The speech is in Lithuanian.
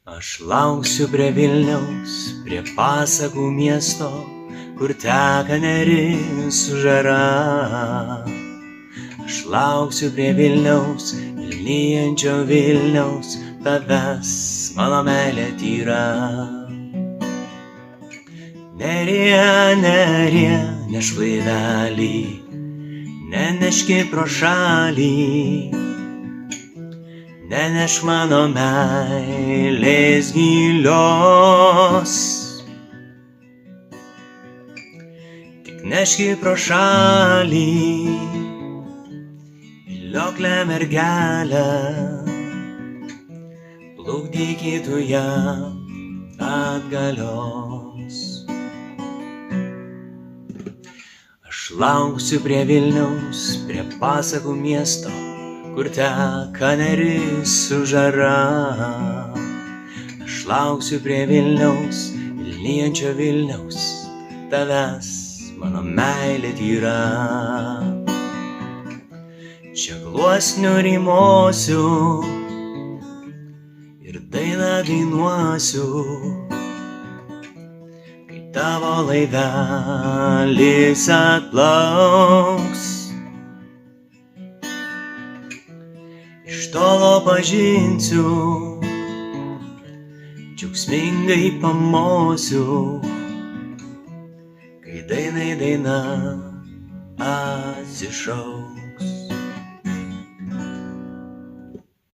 Aš lauksiu prie Vilniaus, prie pasakų miesto, kur teka Neris su žara. Aš lauksiu prie Vilniaus, vilnijančio Vilniaus, tavęs, mano meilė tyra. Nerie, nerie, nešk laivelį, neneški pro šalį, nenešk mano meilės gilios. Tik neški pro šalį, vilioklę mergelę, plukdyk tu ją atgalios. Aš lauksiu prie Vilniaus, prie pasakų miesto, kur teka Neris su žara. Aš lauksiu prie Vilniaus, vilnijančio Vilniaus, tavęs, mano meilė tyra. Čia gluosniu rymosiu ir dainą dainuosiu, kai tavo laivelis atplauks. Iš tolo pažinsiu, džiaugsmingai pamosiu, kai dainai daina atsišauks.